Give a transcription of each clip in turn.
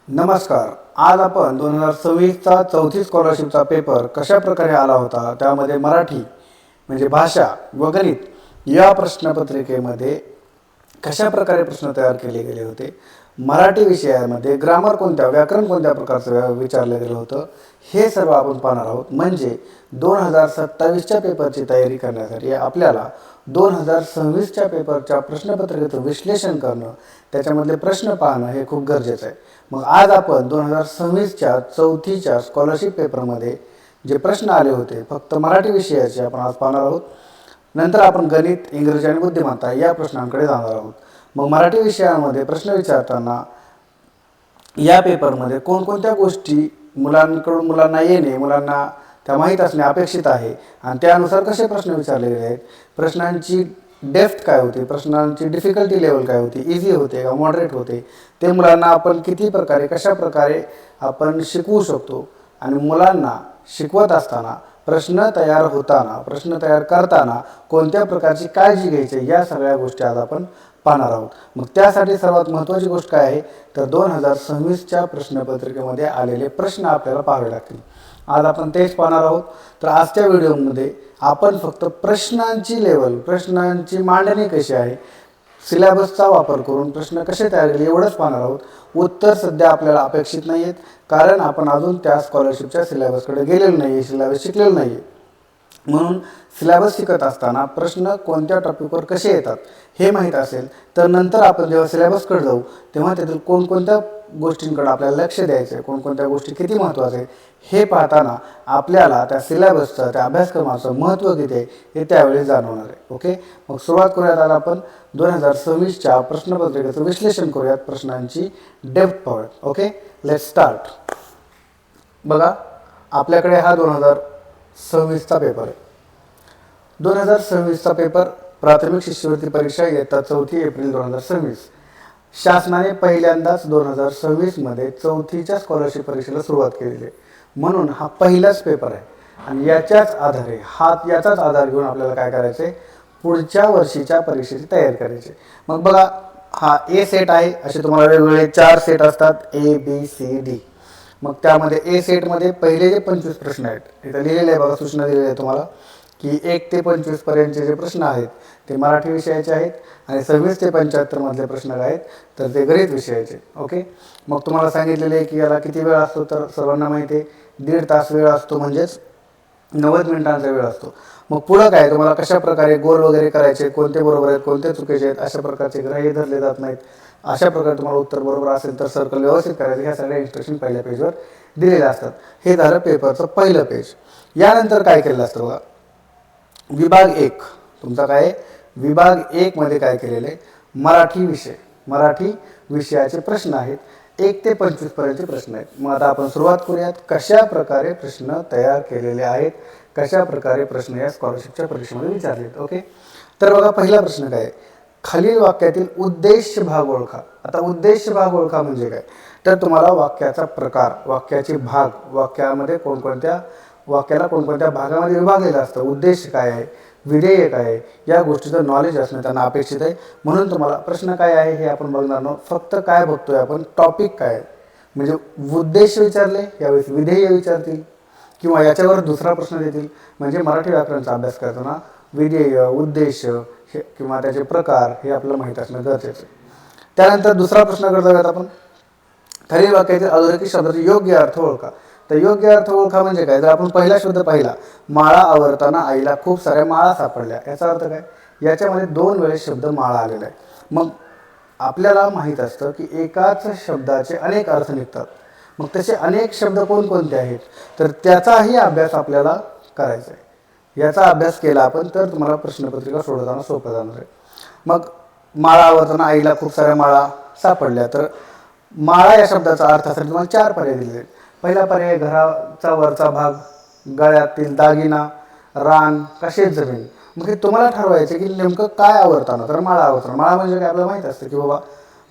नमस्कार. आज आपण 2026चा चौथी स्कॉलरशिपचा पेपर कशा प्रकारे आला होता, त्यामध्ये मराठी म्हणजे भाषा व गणित या प्रश्नपत्रिकेमध्ये कशा प्रकारे प्रश्न तयार केले गेले होते, मराठी विषयामध्ये ग्रामर कोणत्या, व्याकरण कोणत्या प्रकारचं विचारलं गेलं होतं, हे सर्व आपण पाहणार आहोत. म्हणजे 2027च्या पेपरची तयारी करण्यासाठी आपल्याला 2026च्या पेपरच्या प्रश्नपत्रिकेचं विश्लेषण करणं, त्याच्यामधले प्रश्न पाहणं हे खूप गरजेचं आहे. मग आज आपण 2026च्या चौथीच्या स्कॉलरशिप पेपरमध्ये जे प्रश्न आले होते फक्त मराठी विषयाचे आपण आज पाहणार आहोत. नंतर आपण गणित, इंग्रजी आणि बुद्धिमत्ता या प्रश्नांकडे जाणार आहोत. मग मराठी विषयामध्ये प्रश्न विचारताना या पेपरमध्ये कोणकोणत्या गोष्टी मुलांकडून मुलांना येणे, मुलांना त्या माहीत असणे अपेक्षित आहे आणि त्यानुसार कसे प्रश्न विचारले गेले आहेत, प्रश्नांची डेप्थ काय होती, प्रश्नांची डिफिकल्टी लेवल काय होती, इझी होते का मॉडरेट होते, ते मुलांना आपण किती प्रकारे कशा प्रकारे आपण शिकवू शकतो आणि मुलांना शिकवत असताना प्रश्न तयार होताना, प्रश्न तयार करताना कोणत्या प्रकारची काळजी घ्यायची, या सगळ्या गोष्टी आज आपण पाहणार आहोत. मग त्यासाठी सर्वात महत्त्वाची गोष्ट काय आहे तर 2026च्या प्रश्नपत्रिकेमध्ये आलेले प्रश्न आपल्याला पाहावे लागतील. आज आपण तेच पाहणार आहोत. तर आजच्या व्हिडिओमध्ये आपण फक्त प्रश्नांची लेवल, प्रश्नांची मांडणी कशी आहे, सिलेबसचा वापर करून प्रश्न कसे तयार केले एवढंच पाहणार आहोत. उत्तर सध्या आपल्याला अपेक्षित नाही आहेत, कारण आपण अजून त्या स्कॉलरशिपच्या सिलेबसकडे गेलेलो नाही आहे, सिलेबस शिकलेलो नाही आहे. म्हणून सिलेबस शिकत असताना प्रश्न कोणत्या टॉपिकवर कसे येतात हे माहीत असेल तर नंतर आपण जेव्हा सिलेबसकडे जाऊ तेव्हा त्यातील कोणकोणत्या गोष्टींकडे आपल्याला लक्ष द्यायचं आहे, कोणकोणत्या गोष्टी किती महत्त्वाचं आहे हे पाहताना आपल्याला त्या सिलेबसचं, त्या अभ्यासक्रमाचं महत्त्व किती आहे हे त्यावेळी जाणवणार आहे. ओके, मग सुरुवात करूयात. आज आपण 2026च्या प्रश्नपत्रिकेचं विश्लेषण करूयात, प्रश्नांची डेप्थ पाहूयात. Okay, let's start. बघा, आपल्याकडे हा 2026चा पेपर आहे. 2026चा पेपर प्राथमिक शिष्यवृत्ती परीक्षा इयत्ता 4 एप्रिल 2026. शासनाने पहिल्यांदाच 2026मध्ये चौथीच्या स्कॉलरशिप परीक्षेला सुरुवात केलेली आहे, म्हणून हा पहिलाच पेपर आहे आणि याचाच आधार घेऊन आपल्याला काय करायचं आहे, पुढच्या वर्षीच्या परीक्षेची तयारी करायची. मग बघा, हा ए सेट आहे, असे तुम्हाला वेगवेगळे 4 सेट असतात, ABCD. मग त्यामध्ये ए सेटमध्ये पहिले जे 25 प्रश्न आहेत इथं लिहिलेले आहे, बघा सूचना दिलेली आहे तुम्हाला की 1 ते 25 पर्यंतचे जे प्रश्न आहेत ते मराठी विषयाचे आहेत आणि 26 ते 75 मधले प्रश्न आहेत तर ते गणित विषयाचे. ओके, मग तुम्हाला सांगितलेले आहे की याला किती वेळ असतो, तर सर्वांना माहिती आहे 1.5 तास वेळ असतो, म्हणजेच 90 मिनिटांचा वेळ असतो. मग पुढं काय, तुम्हाला कशा प्रकारे गोल वगैरे करायचे, कोणते बरोबर आहेत कोणते चुकीचे आहेत, अशा प्रकारचे ग्राह्य धरले जात नाहीत. अशा प्रकारे तुम्हाला उत्तर बरोबर असेल तर सर्कल व्यवस्थित करायचं, ह्या सगळ्या इन्स्ट्रक्शन पहिल्या पेजवर दिलेल्या असतात. हे झालं पेपरचं पहिलं पेज. यानंतर काय केलेलं असतं बघा, विभाग 1 तुमचा काय, विभाग 1 मध्ये काय केलेलं आहे, मराठी विषय, मराठी विषयाचे प्रश्न आहेत, 1 ते 25 पर्यंतचे प्रश्न आहेत. मग आता आपण सुरुवात करूयात, कशा प्रकारे प्रश्न तयार केलेले आहेत, कशा प्रकारे प्रश्न या स्कॉलरशिपच्या परीक्षेमध्ये विचारले. ओके, तर बघा पहिला प्रश्न काय, खालील वाक्यातील उद्देश भाग ओळखा. आता उद्देश भाग ओळखा म्हणजे काय, तर तुम्हाला वाक्याचा प्रकार, वाक्याचे भाग, वाक्यामध्ये वाक्याला कोणकोणत्या भागामध्ये विभागलेलं असतं, उद्देश काय आहे, विधेय काय आहे, या गोष्टीचं नॉलेज असणं त्यांना अपेक्षित आहे. म्हणून तुम्हाला प्रश्न काय आहे हे आपण बघणार नाही, फक्त काय बघतोय आपण, टॉपिक काय आहे. म्हणजे उद्देश विचारले, यावेळेस विधेय विचारतील किंवा याच्यावर दुसरा प्रश्न देतील. म्हणजे मराठी व्याकरणाचा अभ्यास करताना विधेय, उद्देश हे किंवा त्याचे प्रकार हे आपल्याला माहीत असणं गरजेचं आहे. त्यानंतर दुसरा प्रश्न करता आपण, खालील वाक्यातील अधोरेखित शब्दाचे योग्य अर्थ ओळखा. तर योग्य अर्थ ओळखा म्हणजे काय, जर आपण पहिला शब्द पाहिला, माळा आवरताना आईला खूप साऱ्या माळा सापडल्या, याचा अर्थ काय, याच्यामध्ये 2 वेळेस शब्द माळा आलेला आहे. मग आपल्याला माहीत असतं की एकाच शब्दाचे अनेक अर्थ निघतात. मग तसे अनेक शब्द कोणकोणते आहेत तर त्याचाही अभ्यास आपल्याला करायचा आहे. याचा अभ्यास केला आपण तर तुम्हाला प्रश्नपत्रिका सोडवताना सोपं जाणार आहे. मग माळा आवरताना आईला खूप साऱ्या माळा सापडल्या, तर माळा या शब्दाचा अर्थासाठी तुम्हाला 4 पर्याय दिले आहेत. पहिला पर्याय, घराचा वरचा भाग, गळ्यातील दागिना, रान का शेतजमीन. मग हे तुम्हाला ठरवायचं की नेमकं काय आवरताना, तर माळा आवरताना. माळा म्हणजे काय आपल्याला माहीत असतं की बाबा,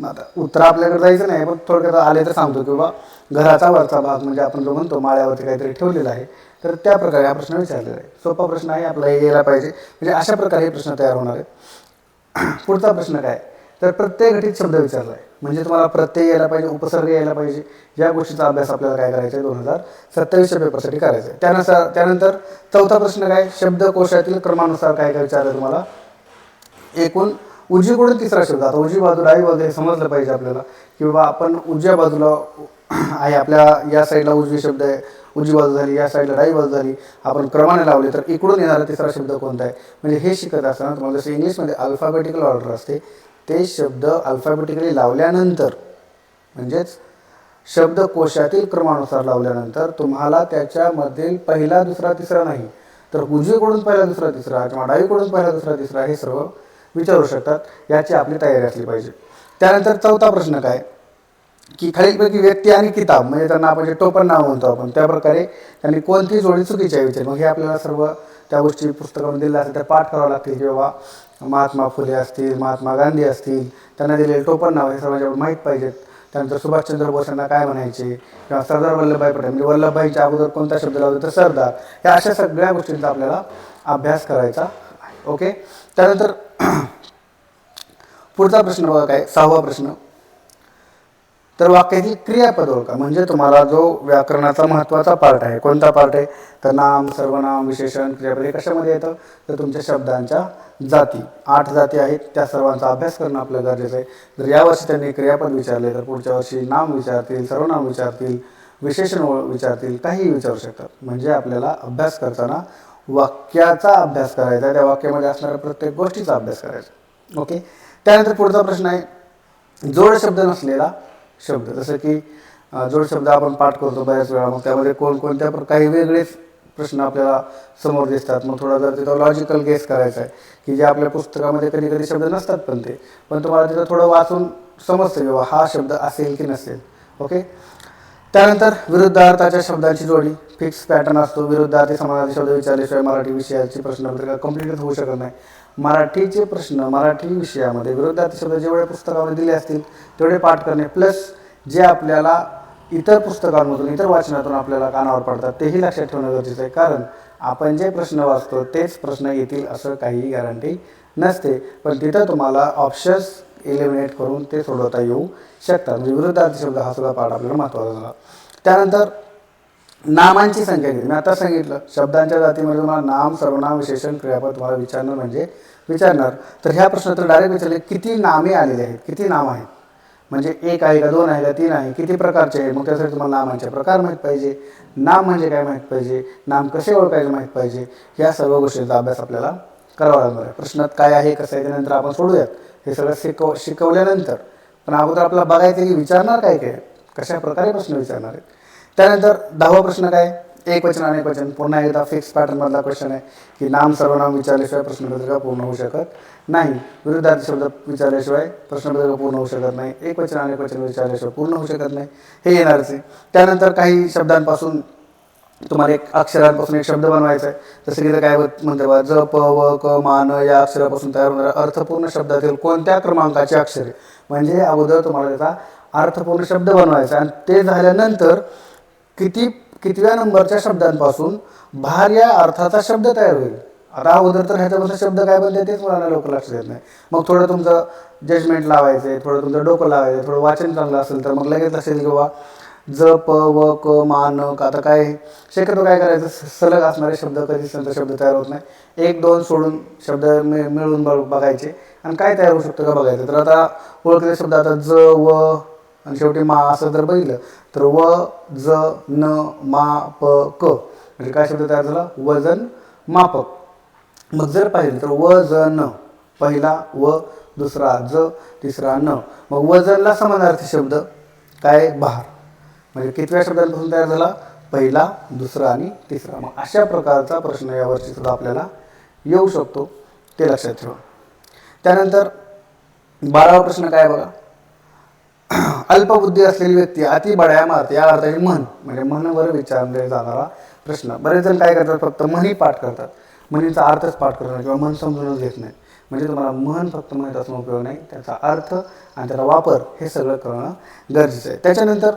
आता उत्तर आपल्याकडे जायचं नाही पण थोडक्यात आले तर सांगतो की बाबा घराचा वरचा भाग म्हणजे आपण जो म्हणतो माळ्यावरती काहीतरी ठेवलेलं आहे, तर त्या प्रकारे हा प्रश्न विचारलेला आहे. सोपा प्रश्न आहे, आपला हे यायला पाहिजे, म्हणजे अशा प्रकारे हे प्रश्न तयार होणार आहे. पुढचा प्रश्न काय, तर प्रत्यय घटित शब्द विचारला आहे, म्हणजे तुम्हाला प्रत्यय यायला पाहिजे, उपसर्ग यायला पाहिजे. या गोष्टीचा अभ्यास आपल्याला काय करायचा आहे 2027च्या पेपरसाठी करायचा आहे. त्यानंतर चौथा प्रश्न काय, शब्दकोशातील क्रमानुसार काय काय विचारलं तुम्हाला. एकूण उजवीकडून तिसरा शब्द, आता उजवी बाजू डावी बाजू हे समजलं पाहिजे आपल्याला, किंवा आपण उजव्या बाजूला आहे, आपल्या या साईडला उजवी शब्द आहे, उजवी बाजू झाली, या साईडला डावी बाजू झाली, आपण क्रमाने लावले तर इकडून येणारा तिसरा शब्द कोणता आहे. म्हणजे हे शिकत असताना तुम्हाला जसं इंग्लिशमध्ये अल्फाबेटिकल ऑर्डर असते, ते शब्द अल्फाबेटिकली लावल्यानंतर, म्हणजेच शब्दकोशातील क्रमानुसार लावल्यानंतर तुम्हाला त्याच्यामधील पहिला दुसरा तिसरा नाही, तर उजवीकडून पहिला दुसरा तिसरा किंवा डावीकडून पहिला दुसरा तिसरा हे सर्व विचारू शकतात. याची आपली तयारी असली पाहिजे. त्यानंतर चौथा प्रश्न काय, की खालीलपैकी व्यक्ती आणि किताब, म्हणजे त्यांना आपण जे टोपण नाव म्हणतो आपण, त्याप्रकारे त्यांनी कोणती जोडी चुकीची आहे विचार. मग हे आपल्याला सर्व त्या गोष्टी पुस्तकामध्ये दिल्या असतील, त्या पाठ करावं लागतील, की बाबा महात्मा फुले असतील, महात्मा गांधी असतील, त्यांना दिलेले टोपण नाव हे सर्वांच्या माहीत पाहिजेत. त्यानंतर सुभाषचंद्र बोस यांना काय म्हणायचे, किंवा सरदार वल्लभभाई पटेल, म्हणजे वल्लभभाईच्या अगोदर कोणता शब्द लावतो तर सरदार. या अशा सगळ्या गोष्टींचा आपल्याला अभ्यास करायचा आहे. ओके. त्यानंतर पुढचा प्रश्न बघा काय, 6वा प्रश्न, तर वाक्यातील क्रियापद ओळखा. म्हणजे तुम्हाला जो व्याकरणाचा महत्त्वाचा पार्ट आहे, कोणता पार्ट आहे तर नाम, सर्वनाम, विशेषण, क्रियापद हे कशामध्ये येतं तर तुमच्या शब्दांच्या जाती, 8 जाती आहेत, त्या सर्वांचा अभ्यास करणं आपलं गरजेचं आहे. जर यावर्षी त्यांनी क्रियापद विचारले तर पुढच्या वर्षी नाम विचारतील, सर्वनाम विचारतील, विशेषण विचारतील, काहीही विचारू शकतात. म्हणजे आपल्याला अभ्यास करताना वाक्याचा अभ्यास करायचा, त्या वाक्यामध्ये असणाऱ्या प्रत्येक गोष्टीचा अभ्यास करायचा. ओके. त्यानंतर पुढचा प्रश्न आहे जोड शब्द नसलेला शब्द. जसं की जोड शब्द आपण पाठ करतो बऱ्याच वेळा, मग त्यामध्ये कोणकोणत्या काही वेगळेच प्रश्न आपल्याला समोर दिसतात. मग थोडा जर तिथं लॉजिकल गेस करायचा आहे, की जे आपल्या पुस्तकामध्ये कधी कधी शब्द नसतात, पण तुम्हाला तिथं थोडं वाचून समजतं की बाबा हा शब्द असेल की नसेल. ओके. त्यानंतर विरुद्धार्थाच्या शब्दांची जोडी, फिक्स पॅटर्न असतो. विरुद्धार्थी समानार्थी शब्द विचारल्याशिवाय मराठी विषयाची प्रश्नपत्रिका कंप्लीटच होऊ शकत नाही. मराठीचे प्रश्न मराठी विषयामध्ये विरुद्धार्थी शब्द जेवढे पुस्तकामध्ये दिले असतील तेवढे पाठ करणे, प्लस जे आपल्याला इतर पुस्तकांमधून, इतर वाचनातून आपल्याला कानावर पडतात तेही लक्षात ठेवणं गरजेचं आहे. कारण आपण जे प्रश्न वाचतो तेच प्रश्न येतील असं काही गॅरंटी नसते, पण तिथं तुम्हाला ऑप्शन्स एलिमिनेट करून ते सोडवता येऊ शकतात. म्हणजे विरुद्धार्थी शब्द हा सुद्धा पाठ आपल्याला महत्त्वाचा झाला. त्यानंतर नामांची संख्या किती. मी आता सांगितलं शब्दांच्या जातीमध्ये तुम्हाला नाम, सर्वनाम, विशेषण, क्रियापद तुम्हाला विचारणार म्हणजे विचारणार. तर ह्या प्रश्नात तर डायरेक्ट विचारले किती नामे आलेली आहेत, किती नाम आहेत, म्हणजे 1 आहे का, 2 आहे का, 3 आहे, किती प्रकारचे आहे. मग त्यासाठी तुम्हाला नामांचे प्रकार माहीत पाहिजे, नाम म्हणजे काय माहीत पाहिजे, नाम कसे ओळखायचे माहीत पाहिजे. ह्या सर्व गोष्टींचा अभ्यास आपल्याला करावा लागणार आहे. प्रश्नात काय आहे, कसं आहे, त्यानंतर आपण सोडूयात. हे सगळं शिकवल्यानंतर पण अगोदर आपल्याला बघायचं की विचारणार काय काय, कशा प्रकारे प्रश्न विचारणार आहेत. त्यानंतर 10वा प्रश्न काय, एकवचन अनेक वचन. पुन्हा एकदा फिक्स पॅटर्नमधला क्वेश्चन आहे की नाम, सर्वनाम विचारल्याशिवाय प्रश्नपत्रिका पूर्ण होऊ शकत नाही. विरुद्धार्थी शब्द विचारल्याशिवाय प्रश्नपत्रिका पूर्ण होऊ शकत नाही. एकवचन अनेक वचन विचारल्याशिवाय पूर्ण होऊ शकत नाही, हे येणारच आहे. त्यानंतर काही शब्दांपासून तुम्हाला एक अक्षरांपासून एक शब्द बनवायचा आहे. जसं की काय म्हणते बघा, ज, प, व, क, मा, न या अक्षरापासून तयार होणाऱ्या अर्थपूर्ण शब्दातील कोणत्या क्रमांकाचे अक्षरे. म्हणजे अगोदर तुम्हाला त्याचा अर्थपूर्ण शब्द बनवायचा, आणि ते झाल्यानंतर कितव्या नंबरच्या शब्दांपासून भार या अर्थाचा शब्द तयार होईल. आता अगोदर तर ह्याच्यापासून शब्द काय बनते तेच मुलांना लवकर लक्ष देत नाही. मग थोडं तुमचं जजमेंट लावायचं आहे, थोडं तुमचं डोकं लावायचं आहे, थोडं वाचन चांगलं असेल तर मग लगेच लक्षात येईल की बाबा ज, प, व, क, मा, न. आता काय शक्यतो काय करायचं, सलग असणारे शब्द कधीच त्यांचा शब्द तयार होत नाही. 1-2 सोडून शब्द मिळून बघायचे आणि काय तयार होऊ शकतं का बघायचं. तर आता ओळखलेले शब्द आता ज, व आणि शेवटी मा असं जर बघितलं तर व, ज, न, मा, प, क म्हणजे काय शब्द तयार झाला, वजन मापक. मग जर पाहिलं तर व, ज, न, पहिला व, दुसरा ज, तिसरा न. मग वजनला समानार्थी शब्द काय, भार. म्हणजे कितव्या शब्दांपासून तयार झाला, पहिला, दुसरा आणि तिसरा. मग अशा प्रकारचा प्रश्न यावर्षी सुद्धा आपल्याला येऊ शकतो, ते लक्षात ठेवा. त्यानंतर 12वा प्रश्न काय बघा, अल्पबुद्धी असलेली व्यक्ती अति बड्या मारते या अर्थाची म्हण. म्हणजे म्हणवर विचारले जाणारा प्रश्न. बरेच जण काय करतात, फक्त म्हणी पाठ करतात, म्हणीचा अर्थच पाठ करतात किंवा म्हण समजूनच घेत नाही. म्हणजे तुम्हाला म्हण फक्त माहीत असणं उपयोग नाही, त्याचा अर्थ आणि त्याचा वापर हे सगळं करणं गरजेचं आहे. त्याच्यानंतर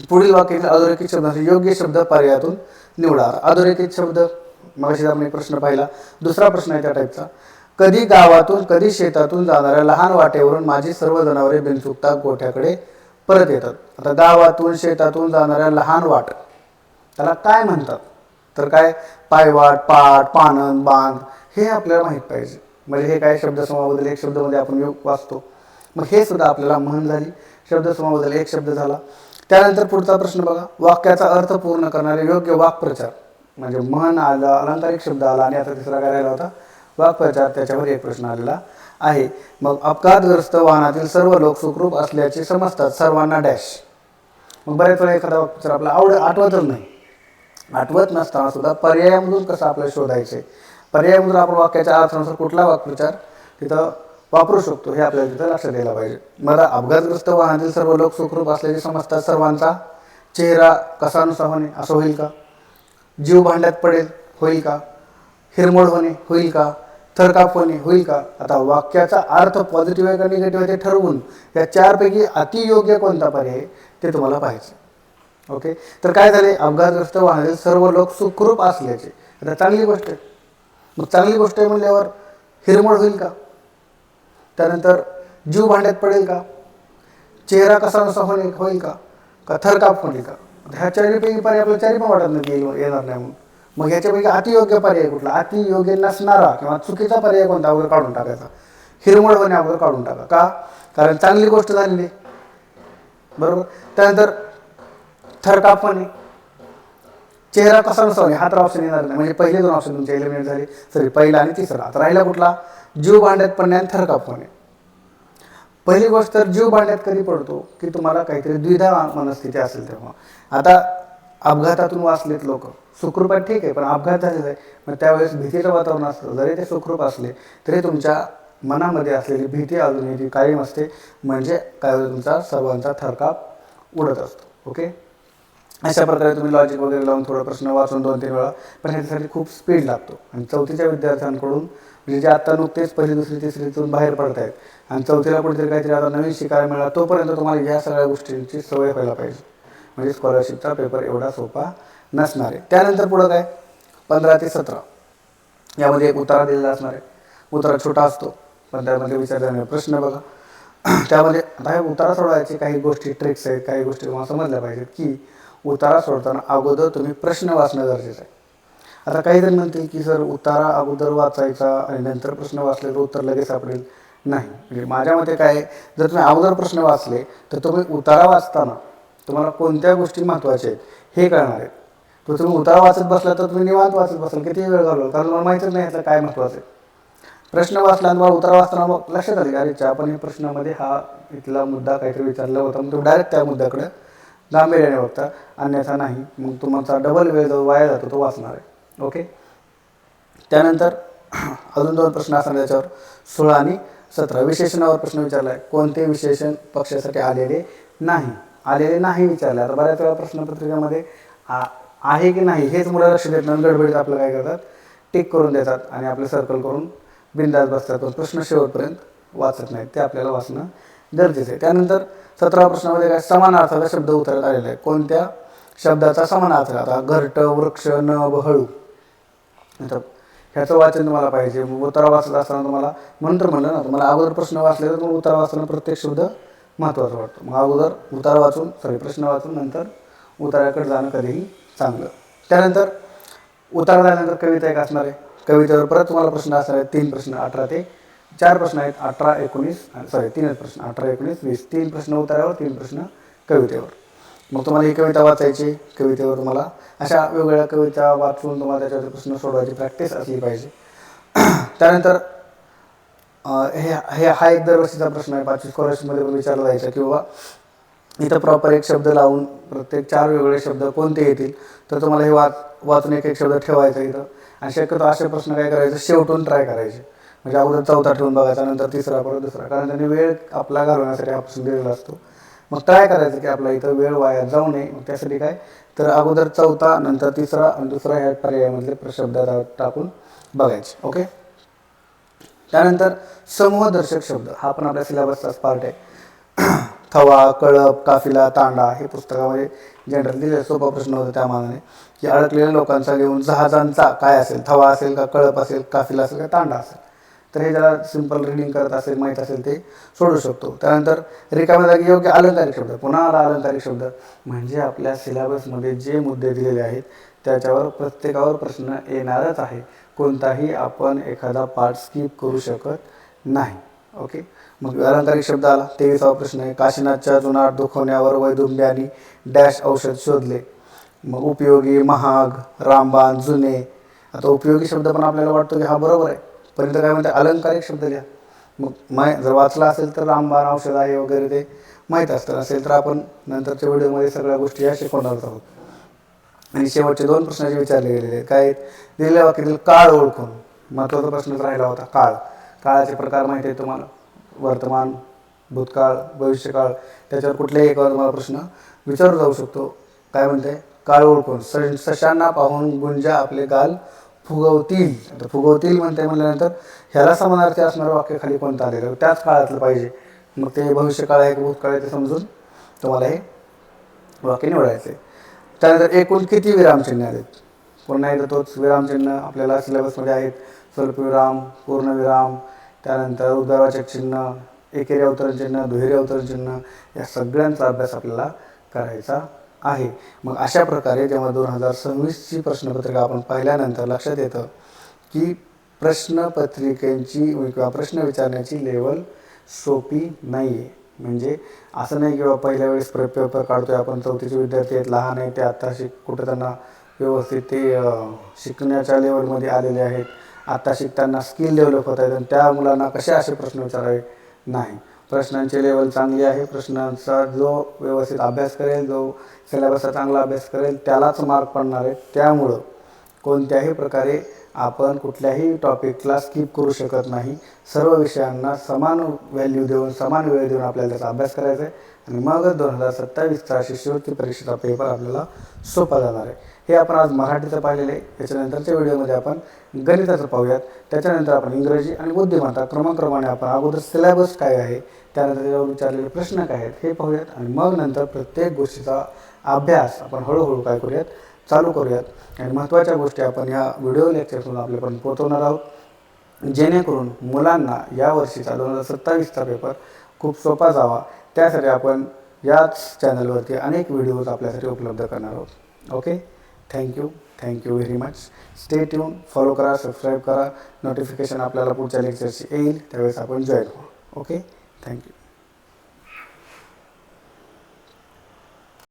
पुढील वाक्यातील अधोरेखित शब्दांचे योग्य शब्द पर्यायातून निवडा. अधोरेखित शब्द मगाशी आपण एक प्रश्न पाहिला, दुसरा प्रश्न आहे त्या टाईपचा. कधी गावातून कधी शेतातून जाणाऱ्या लहान वाटेवरून माझी सर्व जनावरे बिनचुकता गोठ्याकडे परत येतात. आता गावातून शेतातून जाणाऱ्या लहान वाट त्याला काय म्हणतात? तर काय पायवाट, पाट, पानन, बांध हे आपल्याला माहीत पाहिजे. म्हणजे हे काय शब्दसमूहाबद्दल एक शब्दामध्ये आपण वाचतो. मग हे सुद्धा आपल्याला म्हण झाली. शब्दसमूहाबद्दल एक शब्द झाला. त्यानंतर पुढचा प्रश्न बघा, वाक्याचा अर्थ पूर्ण करणारे योग्य वाक्प्रचार. म्हणजे म्हण आला, अलंकारिक शब्द आला आणि आता तिसरा काय राहिला होता? वाक्प्रचार. त्याच्यावर एक प्रश्न आलेला आहे. मग अपघातग्रस्त वाहनातील सर्व लोक सुखरूप असल्याचे समजतात, सर्वांना डॅश. मग बऱ्याच वेळा एखादा वाक्प्रचार आपल्याला आठवतच नाही. आठवत नसताना सुद्धा पर्यायामधून कसं आपल्याला शोधायचे, पर्यायामधून आपण वाक्याच्या अर्थानुसार कुठला वाक्प्रचार तिथं वापरू शकतो हे आपल्याला तिथं लक्षात द्यायला पाहिजे. मला अपघातग्रस्त वाहनातील सर्व लोक सुखरूप असल्याचे समजतात, सर्वांचा चेहरा कसानुसा होणे असं होईल का? जीव भांड्यात पडेल होईल का? हिरमोड होणे होईल का? थरकाप होणे होईल का? आता वाक्याचा अर्थ पॉझिटिव्ह आहे का निगेटिव्ह आहे ते ठरवून या चारपैकी अतियोग्य कोणता पर्याय ते तुम्हाला पाहायचं. ओके, तर काय झाले? अपघातग्रस्त वाहनातील सर्व लोक सुखरूप असल्याचे. आता चांगली गोष्ट आहे. मग चांगली गोष्ट आहे म्हणल्यावर हिरमोड होईल का? त्यानंतर जीव भांड्यात पडेल का? चेहरा कसानुसा होईल का? का थरकाप होईल का? ह्या चारीपैकी पर्याय आपल्याला चारी पण वाटत नाही येणार नाही म्हणून. मग ह्याच्यापैकी अतियोग्य पर्याय कुठला? अतियोग्य नसणारा किंवा चुकीचा पर्याय कोणता अगोदर काढून टाकायचा? हिरमोड होणे अगोदर काढून टाका. का? कारण चांगली गोष्ट झालेली, बरोबर. त्यानंतर थरकाप होणे, चेहरा कसानुसा होणे हा तर ऑप्शन येणार नाही. म्हणजे पहिले दोन ऑप्शन तुमचे एलिमिनेट झाले. सॉरी, पहिला आणि तिसरा. आता राहिला कुठला? जीव भांड्यात पडणे आणि थरकाप होणे. पहिली गोष्ट तर जीव भांड्यात कधी पडतो की तुम्हाला काहीतरी द्विधा मनस्थिती असेल तेव्हा. आता अपघातातून वाचलेत लोक, सुखरूप आहे ठीक आहे, पण अपघात झालेला आहे. मग त्यावेळेस भीतीचं वातावरण असतं. जरी ते सुखरूप असले तरी तुमच्या मनामध्ये असलेली भीती अजूनही ती कायम असते. म्हणजे काय तुमचा सर्वांचा थरकाप उडत असतो. ओके, अशा प्रकारे तुम्ही लॉजिक वगैरे लावून थोडा प्रश्न वाचून 2-3 वेळा, पण ह्याच्यासाठी खूप स्पीड लागतो. आणि चौथीच्या विद्यार्थ्यांकडून म्हणजे जे आता नुकतेच पहिली दुसरी तिसरीतून बाहेर पडत आहेत आणि चौथीला कुठेतरी काहीतरी आता नवीन शिकायला मिळाला, तोपर्यंत तुम्हाला ह्या सगळ्या गोष्टींची सवय व्हायला पाहिजे. म्हणजे स्कॉलरशिपचा पेपर एवढा सोपा नसणार आहे. त्यानंतर पुढं काय 15 ते 17 यामध्ये एक उतारा दिलेला असणार आहे. उतारा छोटा असतो पण त्यामध्ये विचारलेले प्रश्न बघा. त्यामध्ये आता हे उतारा सोडवायचे काही गोष्टी ट्रिक्स आहेत, काही गोष्टी तुम्हाला समजल्या पाहिजेत की उतारा सोडताना अगोदर तुम्ही प्रश्न वाचणं गरजेचं आहे. आता काही जण म्हणतील की सर उतारा अगोदर वाचायचा आणि नंतर प्रश्न वाचले तर उत्तर लगेच सापडेल. नाही, म्हणजे माझ्या मते काय, जर तुम्ही अगोदर प्रश्न वाचले तर तुम्ही उतारा वाचताना तुम्हाला कोणत्या गोष्टी महत्त्वाच्या आहेत हे कळणार आहेत. तर तुम्ही उतारा वाचत बसला तर तुम्ही निवांत वाचत बसाल, किती वेळ घालवाल, कारण तुम्हाला माहितीच नाही ह्याचं काय महत्त्वाचं आहे. प्रश्न वाचला तुम्हाला उतारा वाचताना मग लक्षात आले अरे आपण या प्रश्नामध्ये हा इथला मुद्दा काहीतरी विचारला होता, मग तुम्ही डायरेक्ट त्या मुद्द्याकडे गांभीर्याने बघता, अन्यथा नाही. मग तुमचा डबल वेळ जो वाया जातो तो वाचणार आहे. ओके, त्यानंतर अजून 2 प्रश्न असणार त्याच्यावर 16 आणि 17. विशेषणावर प्रश्न विचारला आहे. कोणते विशेषण पक्षासाठी आलेले नाही विचारले. आता बऱ्याच वेळा प्रश्नपत्रिकेमध्ये आहे की नाही हेच मुलं लक्ष देत नाही, गडबडीत आपलं काय करतात टिक करून देतात आणि आपलं सर्कल करून बिंदास बसतात, पण प्रश्न शेवटपर्यंत वाचत नाहीत. ते आपल्याला वाचणं गरजेचं आहे. त्यानंतर 17 प्रश्नामध्ये काय समानार्थाचा शब्द उत्तरात आलेला आहे. कोणत्या शब्दाचा समानार्थ? आता घरट, वृक्ष, नभ, हळू. आता ह्याचं वाचन तुम्हाला पाहिजे. मग उतारा वाचत असताना तुम्हाला म्हणलं ना, तुम्हाला अगोदर प्रश्न वाचले तर मग उतारा वाचताना प्रत्येक शब्द महत्त्वाचा वाटतो. मग अगोदर प्रश्न वाचून नंतर उताराकडे जाणं कधीही चांगलं. त्यानंतर उतारा झाल्यानंतर कविता एक असणार आहे. कवितेवर परत तुम्हाला प्रश्न असणार आहेत. 3 प्रश्न, 18 ते 4 प्रश्न आहेत. 3 प्रश्न 18, 19, 20. 3 प्रश्न उतारावर, 3 प्रश्न कवितेवर. मग तुम्हाला ही कविता वाचायची. कवितेवर तुम्हाला अशा वेगवेगळ्या कविता वाचून तुम्हाला त्याच्यावर प्रश्न सोडवायची प्रॅक्टिस असली पाहिजे. त्यानंतर हा एक दरवर्षीचा प्रश्न आहे. 5वी स्कॉलरशिपमध्ये पण विचारला जायचा की बाबा इथं प्रॉपर एक शब्द लावून प्रत्येक 4 वेगवेगळे शब्द कोणते येतील, तर तुम्हाला हे वाचून एक शब्द ठेवायचा इथं. आणि शक्यतो असे प्रश्न काय करायचे, शेवटून ट्राय करायचे. म्हणजे अगोदर 4था ठेवून बघायचा, नंतर 3रा, परत 2रा, कारण त्यांनी वेळ आपला घालवण्यासाठी हा प्रश्न दिलेला असतो. मग ट्राय करायचं की आपला इथं वेळ वाया जाऊ नये. मग त्यासाठी काय तर अगोदर 4था, नंतर 3रा आणि 2रा ह्या पर्यायामधले शब्द टाकून बघायचे. ओके, त्यानंतर समूहदर्शक शब्द हा पण आपल्या सिलेबसचाच पार्ट आहे. थवा, कळप, काफिला, तांडा हे पुस्तकामध्ये जनरल दिले. सोपा प्रश्न होता त्या मानाने की अडकलेल्या लोकांचा घेऊन जहाजांचा काय असेल, थवा असेल का, कळप असेल, काफिला असेल का, तांडा असेल. तर हे ज्याला सिंपल रिडिंग करत असेल, माहीत असेल ते सोडू शकतो. त्यानंतर रिकाम्या जागी योग्य अलंकारिक शब्द, पुन्हा आला अलंकारिक शब्द, म्हणजे आपल्या सिलेबसमध्ये जे मुद्दे दिलेले आहेत त्याच्यावर प्रत्येकावर प्रश्न येणारच आहे. कोणताही आपण एखादा पार्ट स्किप करू शकत नाही. ओके, मग अलंकारिक शब्द आला. 23वा प्रश्न आहे, काशीनाथच्या जुनाट दुखवण्यावर वैदुंब्यानी डॅश औषध शोधले. मग उपयोगी, महाग, रामबाण, जुने. आता उपयोगी शब्द पण आपल्याला वाटतो की हा बरोबर आहे, पण इथं काय म्हणते, अलंकारिक शब्द लिहा. मग जर वाचला असेल तर रामबाण औषध आहे वगैरे ते माहीत असतं, असेल तर आपण नंतरच्या व्हिडिओमध्ये सगळ्या गोष्टी या शिकवणार आहोत. आणि शेवटचे 2 प्रश्न जे विचारले गेलेले आहेत, काय दिलेल्या वाक्यातील काळ ओळखून, महत्त्वाचा प्रश्नच राहिला होता. काळाचे प्रकार माहिती आहेत तुम्हाला, वर्तमान, भूतकाळ, भविष्यकाळ. त्याच्यावर कुठल्याही एकावर तुम्हाला प्रश्न विचारला जाऊ शकतो. काय म्हणते, काळ ओळखून सशांना पाहून गुंजा आपले गाल फुगवतील. आता फुगवतील म्हटल्यानंतर ह्याला समानार्थी असणारं वाक्य खाली कोणतं आलेलं त्याच काळातलं पाहिजे. मग ते भविष्यकाळ आहे की भूतकाळ आहे ते समजून तुम्हाला हे वाक्य निवडायचं आहे. त्यानंतर एकूण किती विरामचिन्ह आहेत, पुन्हा एकदा तोच विरामचिन्ह आपल्याला सिलेबसमध्ये आहेत. स्वल्पविराम, पूर्णविराम, त्यानंतर उद्गारवाचक चिन्ह, एकेरी अवतरण चिन्ह, दुहेरी अवतरण चिन्ह, या सगळ्यांचा अभ्यास आपल्याला करायचा आहे. मग अशा प्रकारे जेव्हा 2026ची प्रश्नपत्रिका आपण पाहिल्यानंतर लक्षात येतं की प्रश्नपत्रिकेची किंवा प्रश्न विचारण्याची लेवल सोपी नाही आहे. म्हणजे असं नाही किंवा पहिल्या वेळेस पेपर काढतोय आपण, 4थीचे विद्यार्थी आहेत, लहान आहेत, ते आत्ता कुठं त्यांना व्यवस्थित ते शिकण्याच्या लेवलमध्ये आलेले आहेत, आत्ता शिकताना स्किल डेव्हलप होत आहेत, आणि त्या मुलांना कसे असे प्रश्न विचारावे नाही. प्रश्नांची लेवल चांगली आहे. प्रश्नांचा जो व्यवस्थित अभ्यास करेल, जो सिलेबसचा चांगला अभ्यास करेल त्यालाच मार्क पडणार आहेत. त्यामुळं कोणत्याही प्रकारे आपण कुठल्याही टॉपिकला स्किप करू शकत नाही. सर्व विषयांना समान व्हॅल्यू देऊन, समान वेळ देऊन आपल्याला त्याचा अभ्यास करायचा आहे, आणि मगच 2027चा शिष्यवृत्ती परीक्षेचा पेपर आपल्याला सोपा जाणार आहे. हे आपण आज मराठीचं पाहिलेलं आहे. याच्यानंतरच्या व्हिडिओमध्ये आपण गणिताचं पाहूयात. त्याच्यानंतर आपण इंग्रजी आणि बुद्धिमत्ता क्रमाक्रमाने आपण अगोदर सिलेबस काय आहे, त्यानंतर त्याच्यावर विचारलेले प्रश्न काय आहेत हे पाहूयात, आणि मग नंतर प्रत्येक गोष्टीचा अभ्यास आपण हळूहळू काय करूयात, चालू करूयात. आणि महत्त्वाच्या गोष्टी आपण ह्या व्हिडिओ लेक्चरमधून आपल्यापर्यंत पोहोचवणार आहोत, जेणेकरून मुलांना यावर्षीचा 2027चा पेपर खूप सोपा जावा. त्यासाठी आपण याच चॅनलवरती अनेक व्हिडिओज आपल्यासाठी उपलब्ध करणार आहोत. Okay, thank you very much. Stay tune, follow करा, सबस्क्राईब करा, नोटिफिकेशन आपल्याला पुढच्या लेक्चरची येईल त्यावेळेस आपण जॉईन हो. Okay, thank you.